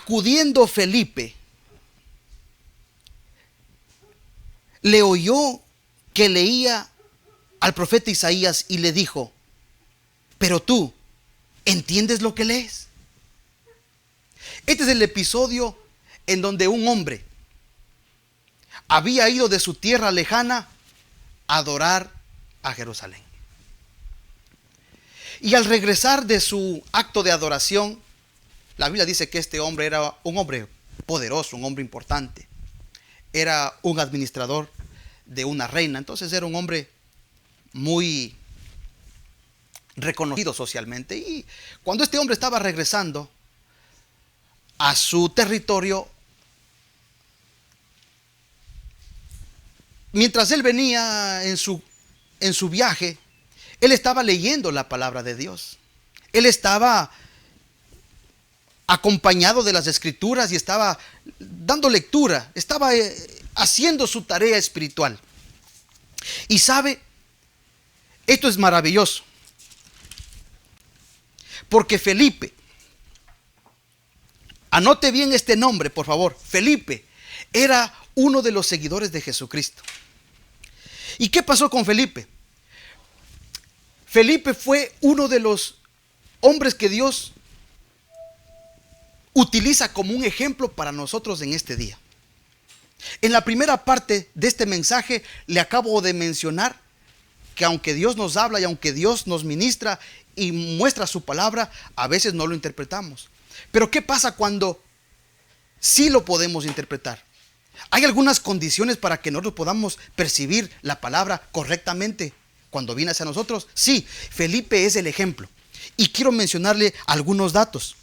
Acudiendo Felipe, le oyó que leía al profeta Isaías y le dijo: pero tú, ¿entiendes lo que lees? Este es el episodio en donde un hombre había ido de su tierra lejana a adorar a Jerusalén. Y al regresar de su acto de adoración, la Biblia dice que este hombre era un hombre poderoso, un hombre importante. Era un administrador de una reina. Entonces era un hombre muy reconocido socialmente. Y cuando este hombre estaba regresando a su territorio, mientras él venía en su viaje, él estaba leyendo la palabra de Dios. Él estaba acompañado de las escrituras y estaba dando lectura, estaba haciendo su tarea espiritual. Y sabe, esto es maravilloso, porque Felipe, anote bien este nombre, por favor. Felipe era uno de los seguidores de Jesucristo. ¿Y qué pasó con Felipe? Felipe fue uno de los hombres que Dios utiliza como un ejemplo para nosotros en este día. En la primera parte de este mensaje le acabo de mencionar que aunque Dios nos habla y aunque Dios nos ministra y muestra su palabra, a veces no lo interpretamos. Pero ¿qué pasa cuando sí lo podemos interpretar? ¿Hay algunas condiciones para que nosotros podamos percibir la palabra correctamente cuando viene hacia nosotros? Sí, Felipe es el ejemplo. Y quiero mencionarle algunos datos.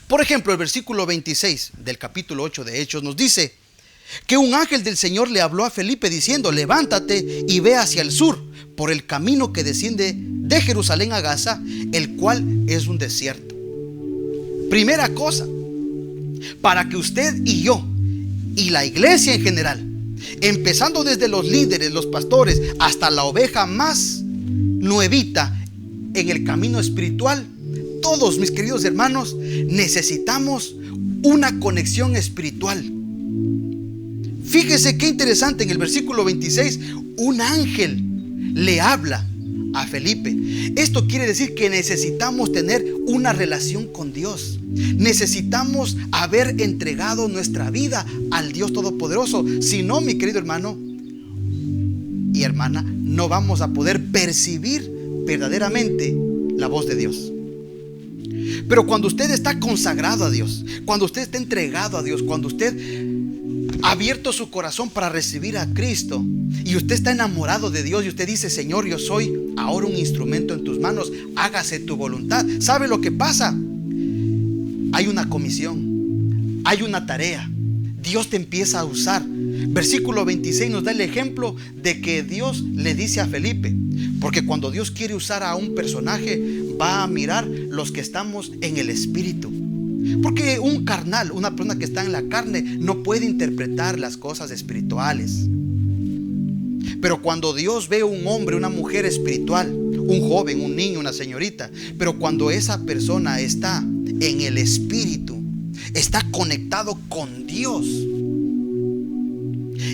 Por ejemplo, el versículo 26 del capítulo 8 de Hechos nos dice que un ángel del Señor le habló a Felipe diciendo: levántate y ve hacia el sur, por el camino que desciende de Jerusalén a Gaza, el cual es un desierto. Primera cosa, para que usted y yo y la iglesia en general, empezando desde los líderes, los pastores, hasta la oveja más nuevita en el camino espiritual, todos, mis queridos hermanos, necesitamos una conexión espiritual. Fíjese qué interesante, en el versículo 26, un ángel le habla a Felipe. Esto quiere decir que necesitamos tener una relación con Dios. Necesitamos haber entregado nuestra vida al Dios Todopoderoso. Si no, mi querido hermano y hermana, no vamos a poder percibir verdaderamente la voz de Dios. Pero cuando usted está consagrado a Dios, cuando usted está entregado a Dios, cuando usted ha abierto su corazón para recibir a Cristo y usted está enamorado de Dios y usted dice: Señor, yo soy ahora un instrumento en tus manos, hágase tu voluntad. ¿Sabe lo que pasa? Hay una comisión, hay una tarea. Dios te empieza a usar. Versículo 26 nos da el ejemplo de que Dios le dice a Felipe, porque cuando Dios quiere usar a un personaje, va a mirar los que estamos en el espíritu. Porque un carnal, una persona que está en la carne, no puede interpretar las cosas espirituales. Pero cuando Dios ve un hombre, una mujer espiritual, un joven, un niño, una señorita, pero cuando esa persona está en el espíritu, está conectado con Dios,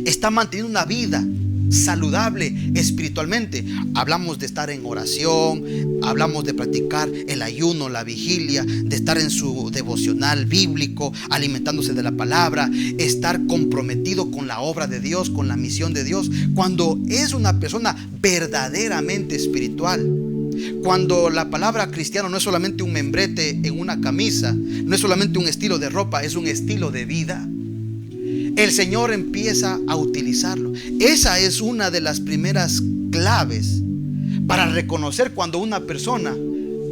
está manteniendo una vida saludable espiritualmente. Hablamos de estar en oración, hablamos de practicar el ayuno, la vigilia, de estar en su devocional bíblico, alimentándose de la palabra, estar comprometido con la obra de Dios, con la misión de Dios. Cuando es una persona verdaderamente espiritual, cuando la palabra cristiano no es solamente un membrete en una camisa, no es solamente un estilo de ropa, es un estilo de vida, el Señor empieza a utilizarlo. Esa es una de las primeras claves para reconocer cuando una persona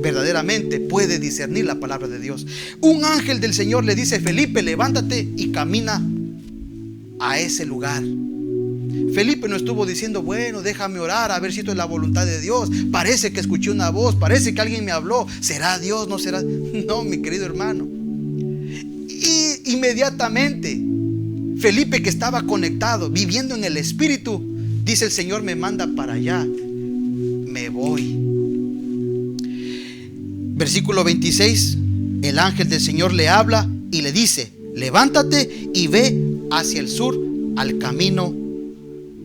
verdaderamente puede discernir la palabra de Dios. Un ángel del Señor le dice: Felipe, levántate y camina a ese lugar. Felipe no estuvo diciendo: bueno, déjame orar a ver si esto es la voluntad de Dios. Parece que escuché una voz, parece que alguien me habló. ¿Será Dios? ¿No será? No, mi querido hermano. Y inmediatamente Felipe, que estaba conectado, viviendo en el espíritu, dice: el Señor me manda para allá, me voy. Versículo 26, el ángel del Señor le habla y le dice: levántate y ve hacia el sur al camino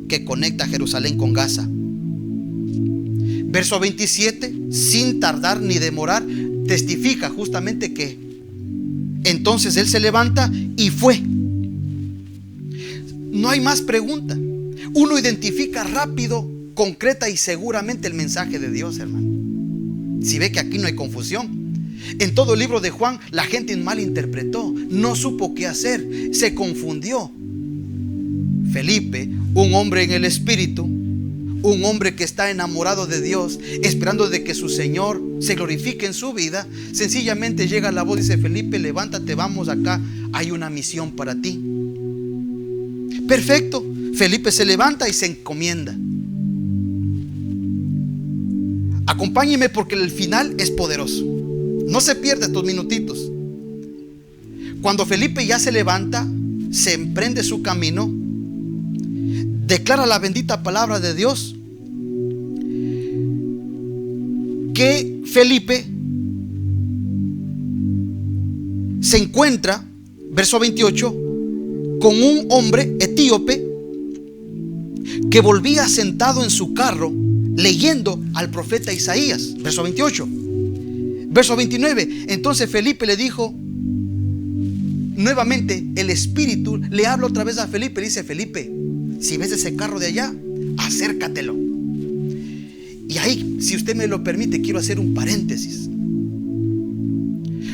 que conecta Jerusalén con Gaza. Verso 27, sin tardar ni demorar, testifica justamente que entonces él se levanta y fue. No hay más pregunta. Uno identifica rápido, concreta y seguramente el mensaje de Dios, hermano. Si ve que aquí no hay confusión. En todo el libro de Juan, la gente malinterpretó, no supo qué hacer, se confundió. Felipe, un hombre en el Espíritu, un hombre que está enamorado de Dios, esperando de que su Señor se glorifique en su vida, sencillamente llega la voz y dice: Felipe, levántate, vamos acá, hay una misión para ti. Perfecto. Felipe se levanta y se encomienda. Acompáñeme porque el final es poderoso. No se pierda estos minutitos. Cuando Felipe ya se levanta, se emprende su camino, declara la bendita palabra de Dios, que Felipe se encuentra, verso 28, con un hombre etíope que volvía sentado en su carro leyendo al profeta Isaías. Verso 28. Verso 29. Entonces Felipe le dijo, nuevamente el Espíritu le habla otra vez a Felipe. Le dice: Felipe, si ves ese carro de allá, acércatelo. Y ahí, si usted me lo permite, quiero hacer un paréntesis,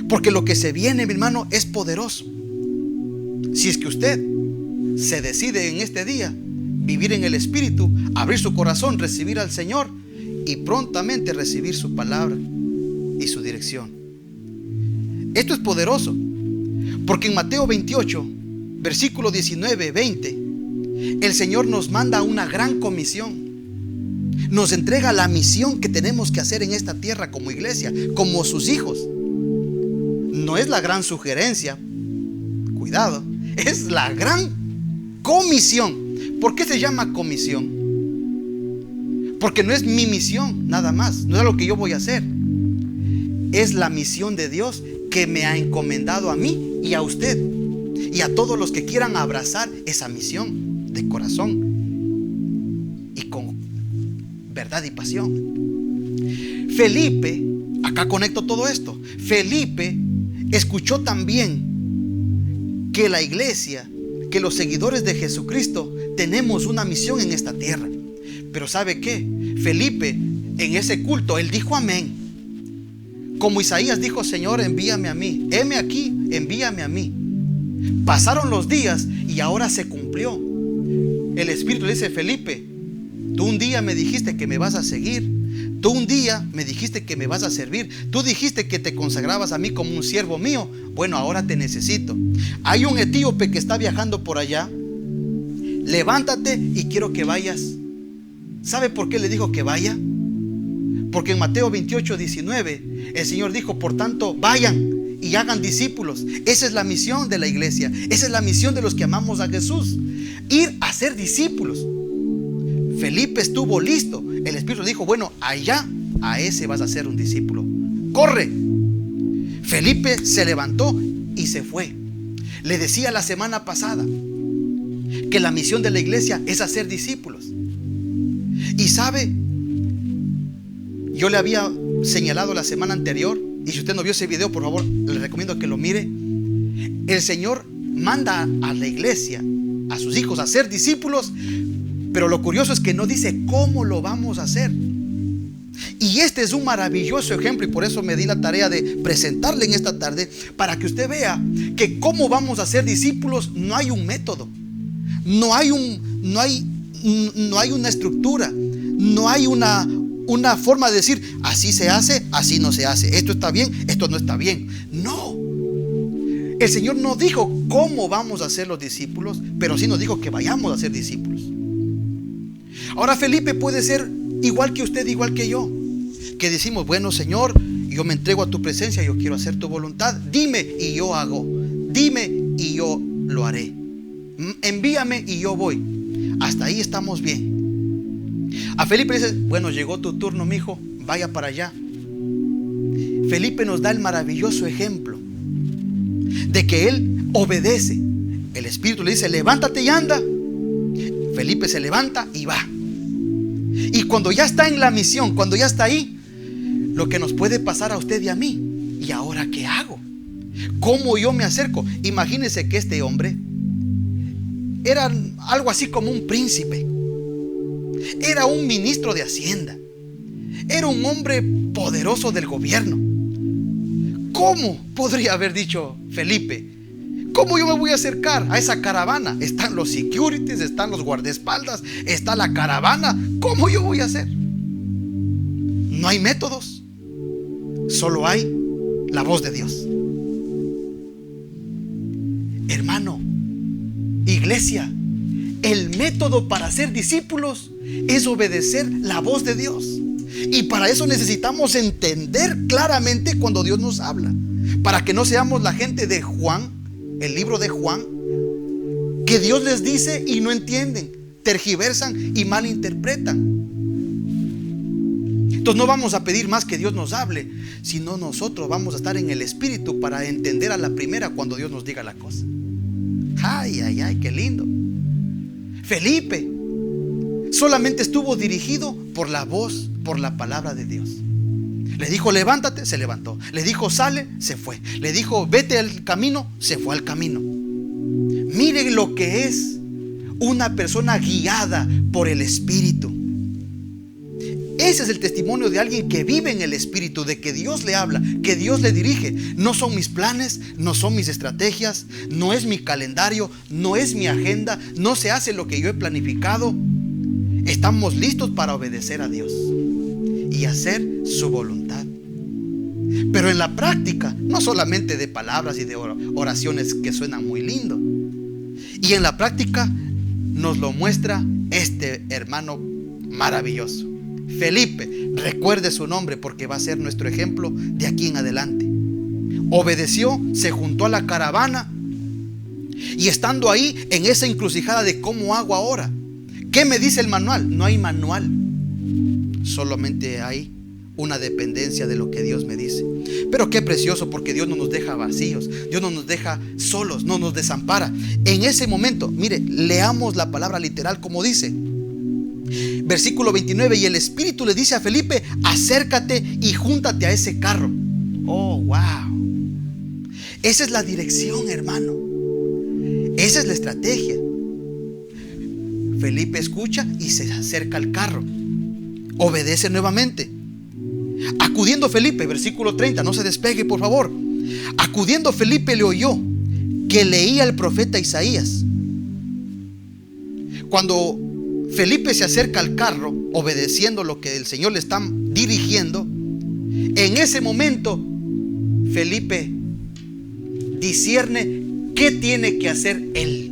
porque lo que se viene, mi hermano, es poderoso. Si es que usted se decide en este día vivir en el Espíritu, abrir su corazón, recibir al Señor y prontamente recibir su palabra y su dirección. Esto es poderoso, porque en Mateo 28, versículo 19, 20, el Señor nos manda una gran comisión. Nos entrega la misión que tenemos que hacer en esta tierra como iglesia, como sus hijos. No es la gran sugerencia, cuidado, es la gran comisión. ¿Por qué se llama comisión? Porque no es mi misión nada más, no es lo que yo voy a hacer. Es la misión de Dios que me ha encomendado a mí y a usted y a todos los que quieran abrazar esa misión de corazón y con verdad y pasión. Felipe, acá conecto todo esto. Felipe escuchó también que la iglesia, que los seguidores de Jesucristo tenemos una misión en esta tierra. Pero ¿sabe qué? Felipe, en ese culto, él dijo amén. Como Isaías dijo: Señor, envíame a mí. Heme aquí, envíame a mí. Pasaron los días y ahora se cumplió. El Espíritu le dice: Felipe, tú un día me dijiste que me vas a seguir. Tú un día me dijiste que me vas a servir. Tú dijiste que te consagrabas a mí como un siervo mío. Bueno, ahora te necesito. Hay un etíope que está viajando por allá. Levántate y quiero que vayas. ¿Sabe por qué le dijo que vaya? Porque en Mateo 28, 19 el Señor dijo: por tanto, vayan y hagan discípulos. Esa es la misión de la iglesia. Esa es la misión de los que amamos a Jesús. Ir a ser discípulos. Felipe estuvo listo. El Espíritu dijo: bueno, allá, a ese vas a ser un discípulo. Corre. Felipe se levantó y se fue. Le decía la semana pasada que la misión de la iglesia es hacer discípulos. Y sabe, yo le había señalado la semana anterior, y si usted no vio ese video, por favor, le recomiendo que lo mire. El Señor manda a la iglesia, a sus hijos, a ser discípulos, pero lo curioso es que no dice cómo lo vamos a hacer. Y este es un maravilloso ejemplo, y por eso me di la tarea de presentarle en esta tarde, para que usted vea que cómo vamos a ser discípulos. No hay un método, no hay una estructura, no hay una forma de decir: así se hace, así no se hace, esto está bien, esto no está bien. No, el Señor no dijo cómo vamos a ser los discípulos, pero sí nos dijo que vayamos a ser discípulos. Ahora Felipe puede ser igual que usted, igual que yo, que decimos: bueno, Señor, yo me entrego a tu presencia, yo quiero hacer tu voluntad, dime y yo hago, dime y yo lo haré, envíame y yo voy. Hasta ahí estamos bien. A Felipe le dice: bueno, llegó tu turno, mi hijo, vaya para allá. Felipe nos da el maravilloso ejemplo de que él obedece. El Espíritu le dice: levántate y anda. Felipe se levanta y va. Y cuando ya está en la misión, cuando ya está ahí, lo que nos puede pasar a usted y a mí: ¿y ahora qué hago? ¿Cómo yo me acerco? Imagínese que este hombre era algo así como un príncipe, era un ministro de Hacienda, era un hombre poderoso del gobierno. ¿Cómo podría haber dicho Felipe: ¿cómo yo me voy a acercar a esa caravana? Están los securities, están los guardaespaldas, está la caravana. ¿Cómo yo voy a hacer? No hay métodos, solo hay la voz de Dios. Hermano, iglesia, el método para ser discípulos es obedecer la voz de Dios. Y para eso necesitamos entender claramente cuando Dios nos habla, para que no seamos la gente de Juan, el libro de Juan, que Dios les dice y no entienden, tergiversan y malinterpretan. Entonces no vamos a pedir más que Dios nos hable, sino nosotros vamos a estar en el Espíritu para entender a la primera cuando Dios nos diga la cosa. Ay, ay, ay, qué lindo. Felipe solamente estuvo dirigido por la voz, por la palabra de Dios. Le dijo: levántate, se levantó. Le dijo: sale, se fue. Le dijo: vete al camino, se fue al camino. Miren lo que es una persona guiada por el Espíritu. Ese es el testimonio de alguien que vive en el Espíritu, de que Dios le habla, que Dios le dirige. No son mis planes, no son mis estrategias, no es mi calendario, no es mi agenda, no se hace lo que yo he planificado. Estamos listos para obedecer a Dios y hacer su voluntad. Pero en la práctica, no solamente de palabras y de oraciones que suenan muy lindo. Y en la práctica nos lo muestra este hermano maravilloso, Felipe. Recuerde su nombre porque va a ser nuestro ejemplo de aquí en adelante. Obedeció, se juntó a la caravana y estando ahí en esa encrucijada de ¿cómo hago ahora? ¿Qué me dice el manual? No hay manual, solamente hay una dependencia de lo que Dios me dice. Pero qué precioso, porque Dios no nos deja vacíos, Dios no nos deja solos, no nos desampara. En ese momento, mire, leamos la palabra literal como dice. Versículo 29: y el Espíritu le dice a Felipe: acércate y júntate a ese carro. Oh, wow. Esa es la dirección, hermano. Esa es la estrategia. Felipe escucha y se acerca al carro. Obedece nuevamente. Acudiendo Felipe, versículo 30, no se despegue por favor. Acudiendo Felipe le oyó que leía el profeta Isaías. Cuando Felipe se acerca al carro, obedeciendo lo que el Señor le está dirigiendo, en ese momento Felipe discierne qué tiene que hacer él.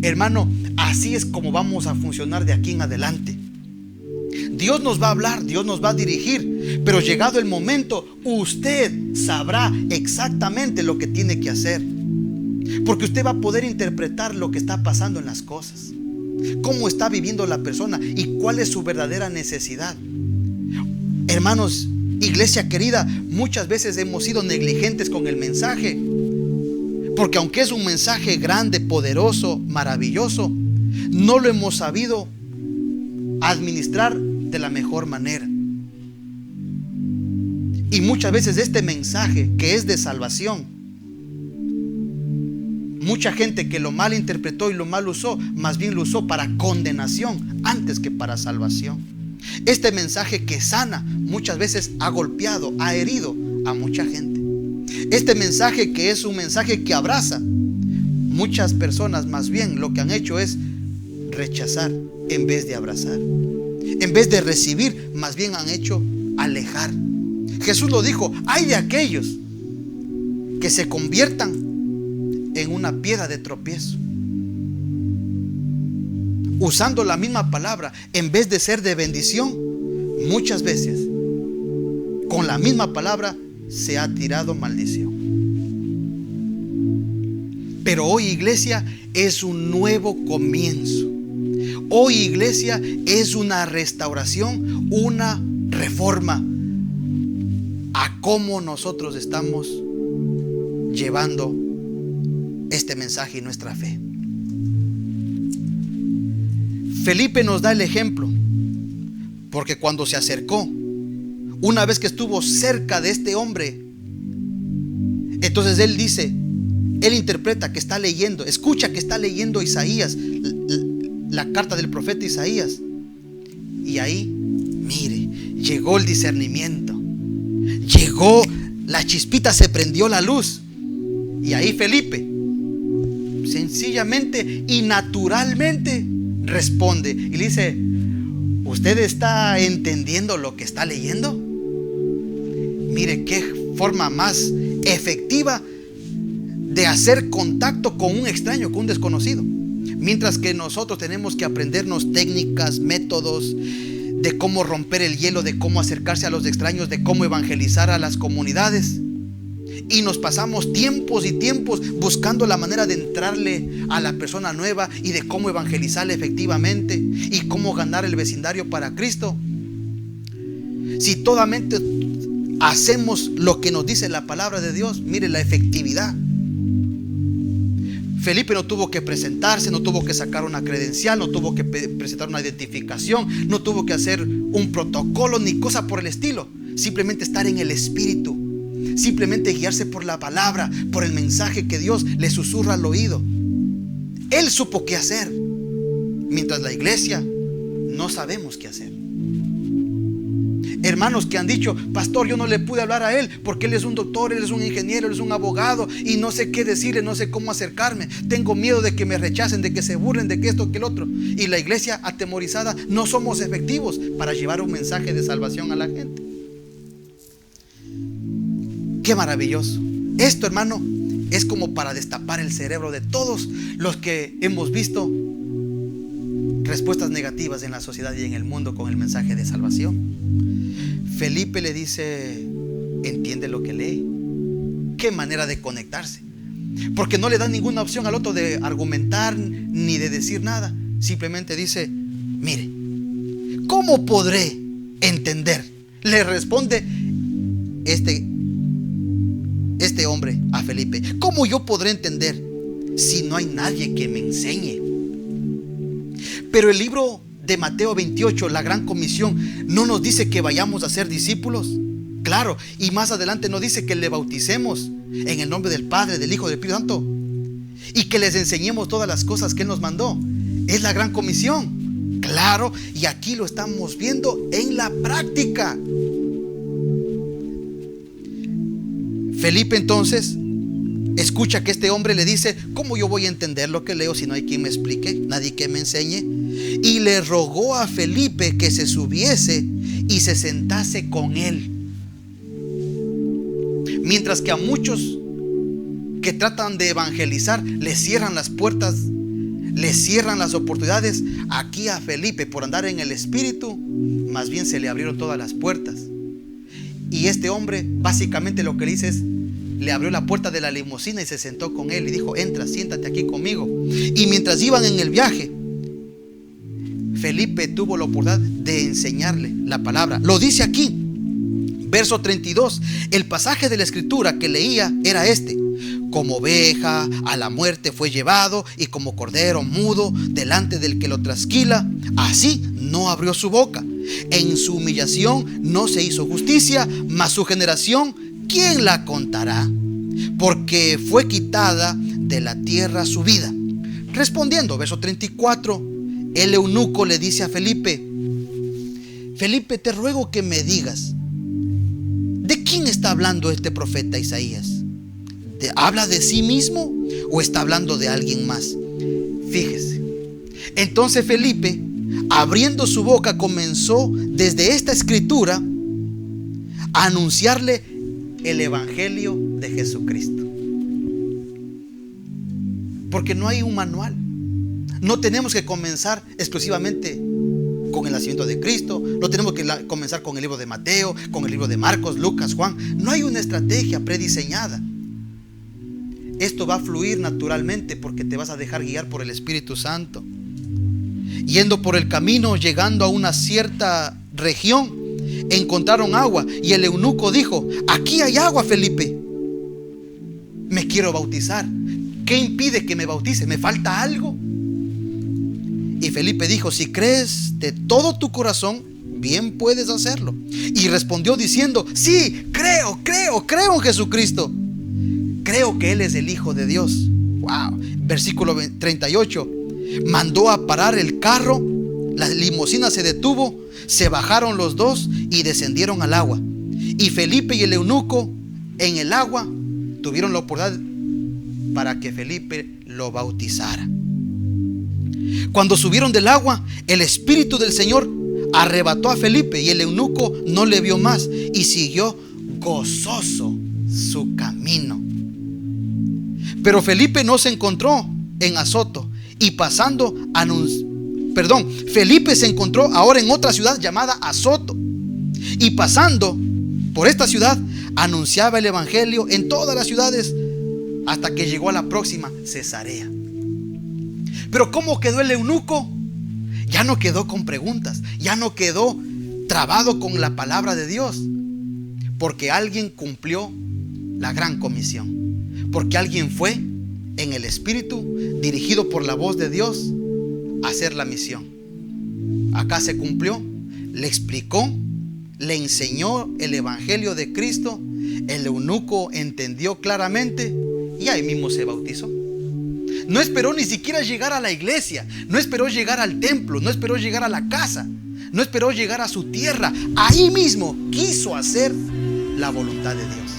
Hermano, así es como vamos a funcionar de aquí en adelante. Dios nos va a hablar, Dios nos va a dirigir, pero llegado el momento, usted sabrá exactamente lo que tiene que hacer, porque usted va a poder interpretar lo que está pasando en las cosas, cómo está viviendo la persona y cuál es su verdadera necesidad. Hermanos, iglesia querida, muchas veces hemos sido negligentes con el mensaje, porque aunque es un mensaje grande, poderoso, maravilloso, no lo hemos sabido administrar de la mejor manera. Y muchas veces este mensaje que es de salvación, mucha gente que lo mal interpretó y lo mal usó, más bien lo usó para condenación antes que para salvación. Este mensaje que sana muchas veces ha golpeado, ha herido a mucha gente. Este mensaje que es un mensaje que abraza, muchas personas más bien lo que han hecho es rechazar en vez de abrazar. En vez de recibir, más bien han hecho alejar. Jesús lo dijo: hay de aquellos que se conviertan en una piedra de tropiezo. Usando la misma palabra, en vez de ser de bendición, muchas veces con la misma palabra se ha tirado maldición. Pero hoy, iglesia, es un nuevo comienzo. Hoy, iglesia, es una restauración, una reforma a cómo nosotros estamos llevando este mensaje y nuestra fe. Felipe nos da el ejemplo, porque cuando se acercó, una vez que estuvo cerca de este hombre, entonces él dice, él interpreta que está leyendo, escucha que está leyendo Isaías, la carta del profeta Isaías. Y ahí, mire, llegó el discernimiento, llegó la chispita, se prendió la luz. Y ahí Felipe, sencillamente y naturalmente, responde y le dice: ¿usted está entendiendo lo que está leyendo? Mire qué forma más efectiva de hacer contacto con un extraño, con un desconocido. Mientras que nosotros tenemos que aprendernos técnicas, métodos de cómo romper el hielo, de cómo acercarse a los extraños, de cómo evangelizar a las comunidades. Y nos pasamos tiempos y tiempos buscando la manera de entrarle a la persona nueva y de cómo evangelizarle efectivamente y cómo ganar el vecindario para Cristo. Si totalmente hacemos lo que nos dice la palabra de Dios, mire la efectividad. Felipe no tuvo que presentarse, no tuvo que sacar una credencial, no tuvo que presentar una identificación, no tuvo que hacer un protocolo ni cosa por el estilo. Simplemente estar en el Espíritu, simplemente guiarse por la palabra, por el mensaje que Dios le susurra al oído. Él supo qué hacer, mientras la iglesia no sabemos qué hacer. Hermanos que han dicho: pastor, yo no le pude hablar a él porque él es un doctor, él es un ingeniero, él es un abogado y no sé qué decirle, no sé cómo acercarme, tengo miedo de que me rechacen, de que se burlen, de que esto, que el otro. Y la iglesia atemorizada, no somos efectivos para llevar un mensaje de salvación a la gente. Qué maravilloso. Esto, hermano, es como para destapar el cerebro de todos los que hemos visto respuestas negativas en la sociedad y en el mundo con el mensaje de salvación. Felipe le dice: entiende lo que lee. Qué manera de conectarse, porque no le da ninguna opción al otro de argumentar ni de decir nada. Simplemente dice: mire, ¿cómo podré entender? Le responde este hombre a Felipe: ¿cómo yo podré entender si no hay nadie que me enseñe? Pero el libro de Mateo 28, la gran comisión, no nos dice que vayamos a ser discípulos. Claro, y más adelante nos dice que le bauticemos en el nombre del Padre, del Hijo y del Espíritu Santo, y que les enseñemos todas las cosas que Él nos mandó. Es la gran comisión. Claro, y aquí lo estamos viendo en la práctica. Felipe entonces escucha que este hombre le dice: ¿cómo yo voy a entender lo que leo si no hay quien me explique, nadie que me enseñe? Y le rogó a Felipe que se subiese y se sentase con él. Mientras que a muchos que tratan de evangelizar les cierran las puertas, les cierran las oportunidades, aquí a Felipe, por andar en el Espíritu, más bien se le abrieron todas las puertas. Y este hombre básicamente lo que le dice es: le abrió la puerta de la limusina y se sentó con él y dijo: entra, siéntate aquí conmigo. Y mientras iban en el viaje, Felipe tuvo la oportunidad de enseñarle la palabra. Lo dice aquí, verso 32. El pasaje de la escritura que leía era este: como oveja a la muerte fue llevado, y como cordero mudo delante del que lo trasquila, así no abrió su boca. En su humillación no se hizo justicia, mas su generación, ¿quién la contará? Porque fue quitada de la tierra su vida. Respondiendo, verso 34, el eunuco le dice a Felipe: Felipe, te ruego que me digas, ¿de quién está hablando este profeta Isaías? ¿Habla de sí mismo o está hablando de alguien más? Fíjese. Entonces Felipe, abriendo su boca, comenzó desde esta escritura a anunciarle el evangelio de Jesucristo. Porque no hay un manual. No tenemos que comenzar exclusivamente con el nacimiento de Cristo. No tenemos que comenzar con el libro de Mateo, con el libro de Marcos, Lucas, Juan. No hay una estrategia prediseñada. Esto va a fluir naturalmente porque te vas a dejar guiar por el Espíritu Santo. Yendo por el camino, llegando a una cierta región, encontraron agua y el eunuco dijo: aquí hay agua, Felipe. me quiero bautizar. ¿Qué impide que me bautice? ¿Me falta algo? Y Felipe dijo: si crees de todo tu corazón, bien puedes hacerlo. Y respondió diciendo: sí, creo en Jesucristo. Creo que Él es el Hijo de Dios. Wow. Versículo 38. Mandó a parar el carro, la limusina se detuvo, se bajaron los dos y descendieron al agua. Y Felipe y el eunuco en el agua tuvieron la oportunidad para que Felipe lo bautizara. Cuando subieron del agua, el Espíritu del Señor arrebató a Felipe y el eunuco no le vio más y siguió gozoso su camino. Pero Felipe no se encontró en Azoto y pasando Felipe se encontró ahora en otra ciudad llamada Azoto y pasando por esta ciudad anunciaba el evangelio en todas las ciudades hasta que llegó a la próxima, Cesarea. Pero ¿cómo quedó el eunuco? Ya no quedó con preguntas, ya no quedó trabado con la palabra de Dios, porque alguien cumplió la gran comisión, porque alguien fue en el Espíritu, dirigido por la voz de Dios, a hacer la misión. Acá se cumplió, le explicó, le enseñó el evangelio de Cristo, el eunuco entendió claramente y ahí mismo se bautizó. No esperó ni siquiera llegar a la iglesia, no esperó llegar al templo, no esperó llegar a la casa, no esperó llegar a su tierra. Ahí mismo quiso hacer la voluntad de Dios.